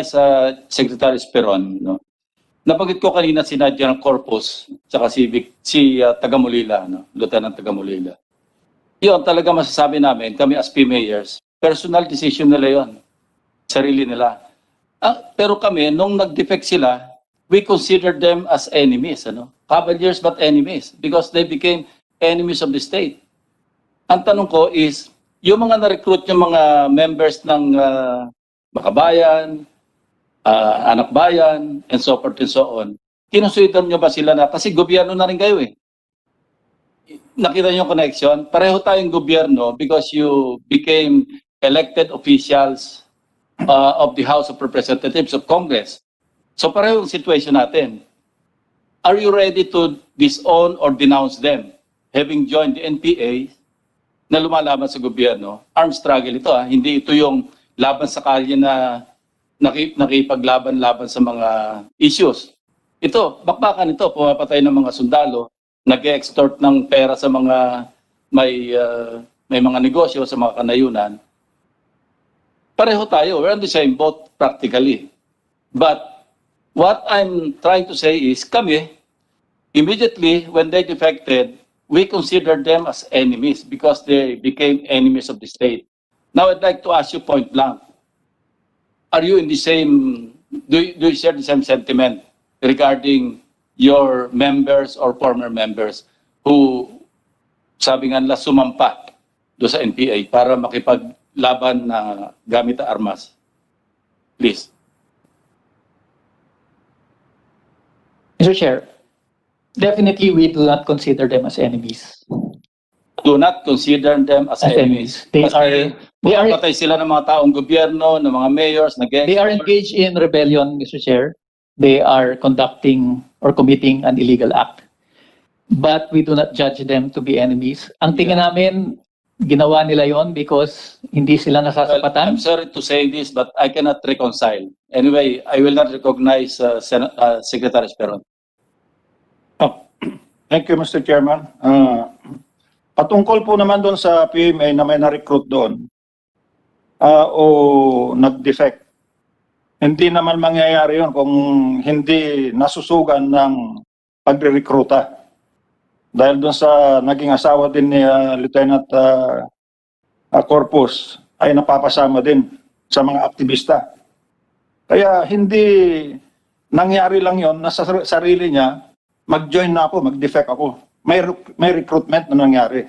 sa Secretary Esperon, no? Nabanggit ko kanina si General Corpus, saka si Tagamulila, no? Lieutenant Tagamulila. Yun talaga masasabi namin, kami as mayors, personal decision nila yon, sarili nila. Pero kami, nung nag-defect sila, we considered them as enemies, ano? Cavaliers but enemies, because they became enemies of the state. Ang tanong ko is, yung mga na-recruit yung mga members ng Makabayan, Anak Bayan, and so forth and so on, kinusuitan nyo ba sila na, kasi gobyerno na rin kayo eh. Nakita nyo yung connection? Pareho tayong gobyerno because you became elected officials of the House of Representatives of Congress. So pareho yung situation natin. Are you ready to disown or denounce them? Having joined the NPA na lumalaban sa gobyerno, armed struggle ito hindi ito yung laban sa kalye na nakipaglaban-laban sa mga issues. Ito, bakbakan ito, pumapatay ng mga sundalo, nag-extort ng pera sa mga may mga negosyo, sa mga kanayunan. Pareho tayo, we're on the same boat practically. But what I'm trying to say is, kami, immediately when they defected, we considered them as enemies because they became enemies of the state. Now I'd like to ask you point blank. Are you in the same, do you share the same sentiment regarding your members or former members who, sabi nga nila, sumampa do sa NPA para makipaglaban na gamit na armas? Please. Mr. Chair, definitely we do not consider them as enemies. Do not consider them as enemies. They are patay sila ng mga taong gobyerno, ng mga mayors, they are engaged in rebellion, Mr. Chair. They are conducting or committing an illegal act. But we do not judge them to be enemies. Ang tingin namin, ginawa nila yon because hindi sila Well, nasasapatan. I'm sorry to say this, but I cannot reconcile. Anyway, I will not recognize Secretary Esperon. Thank you, Mr. Chairman. Patungkol po naman doon sa PMA na may na-recruit doon o nag-defect, hindi naman mangyayari yun kung hindi nasusugan ng pagre-recruita. Dahil doon sa naging asawa din ni Lieutenant Corpus ay napapasama din sa mga aktivista. Kaya hindi nangyari lang yon na sa sarili niya, mag-join na ako, mag-defect ako. May recruitment na nangyari.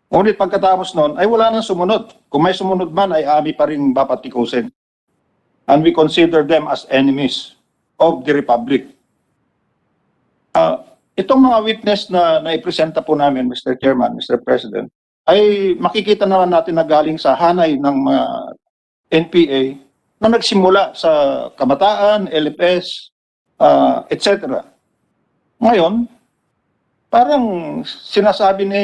Ngunit pagkatapos noon, ay wala nang sumunod. Kung may sumunod man, ay ami pa rin papatikusin. And we consider them as enemies of the Republic. Itong mga witness na naipresenta po namin, Mr. Chairman, Mr. President, ay makikita naman natin na galing sa hanay ng NPA na nagsimula sa kabataan, LFS, etc. Ngayon, parang sinasabi ni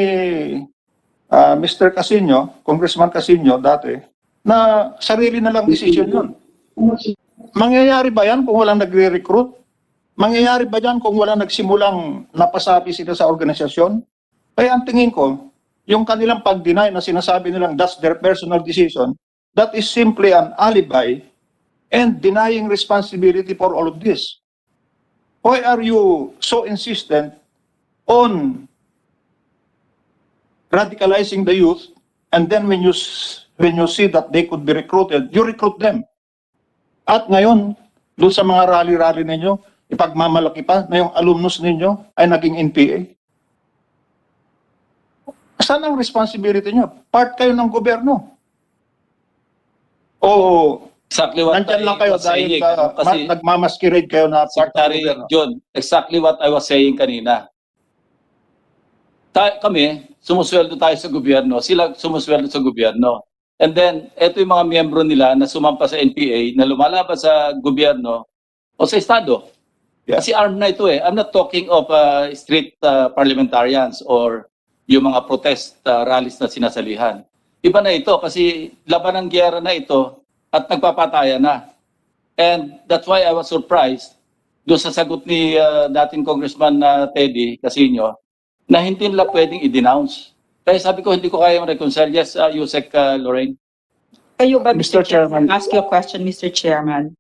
Mr. Casino, Congressman Casino dati, na sarili na lang decision yun. Mangyayari ba yan kung walang nagre-recruit? Mangyayari ba yan kung walang nagsimulang napasabi sila sa organisasyon? Kaya ang tingin ko, yung kanilang pag-deny na sinasabi nilang that's their personal decision, that is simply an alibi and denying responsibility for all of this. Why are you so insistent on radicalizing the youth, and then when you see that they could be recruited, you recruit them? At ngayon, doon sa mga rally-rally ninyo, ipagmamalaki pa na yung alumnus ninyo ay naging NPA. Saan ang responsibility nyo? Part kayo ng gobyerno. O Exactly what nandyan lang kayo dahil kasi nagmamasquerade kayo na part ng Secretary gobyerno. John, exactly what I was saying kanina. Kami, sumusweldo tayo sa gobyerno, sila sumusweldo sa gobyerno. And then, eto yung mga miyembro nila na sumampa sa NPA, na lumalaban sa gobyerno o sa estado. Yeah. Kasi armed na ito eh. I'm not talking of street parliamentarians or yung mga protest rallies na sinasalihan. Iba na ito kasi laban ng giyera na ito at nagpapatayan na. And that's why I was surprised doon sa sagot ni dating Congressman Teddy Casino na hindi nila pwedeng i-denounce. Kaya sabi ko, hindi ko kaya ma-reconcile. Yes, Yusek Lorraine. Kayo ba, Mr. Chairman. ask you a question, Mr. Chairman?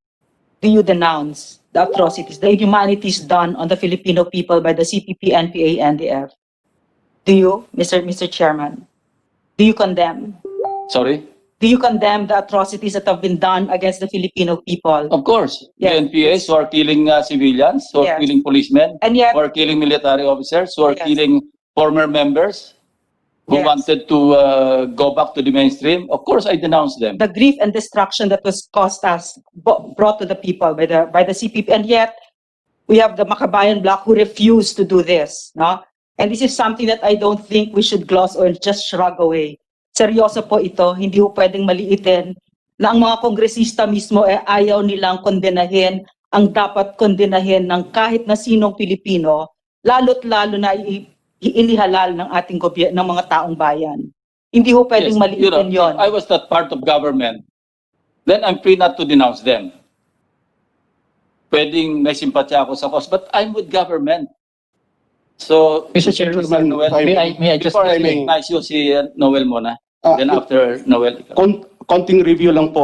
do you denounce the atrocities, the inhumanities done on the Filipino people by the CPP, NPA, NDF? Do you, Mr. Chairman? Do you condemn? Sorry? Do you condemn the atrocities that have been done against the Filipino people? Of course, Yes. the NPAs who are killing civilians, who are Yes. killing policemen, And yet, who are killing military officers, who are Yes. killing former members who Yes. wanted to go back to the mainstream. Of course, I denounce them. the grief and destruction that was caused us, brought to the people by the CPP, and yet we have the Makabayan Bloc who refuse to do this, no? And this is something that I don't think we should gloss or just shrug away. Seryoso po ito, hindi po pwedeng maliitin na ang mga kongresista mismo ayaw nilang kondenahin ang dapat kondenahin ng kahit na sinong Pilipino, lalo't lalo na inihalal ng ating ng mga taong bayan. Hindi ho pwedeng maliitin yon. If I was not part of government, then I'm free not to denounce them. Pwedeng may simpatya ako sa cause, but I'm with government. So, Mr. Chairman, Noel, may I just before I explain? recognize you, si Noel muna. Ah, Then after Noel, ikaw. Konting review lang po.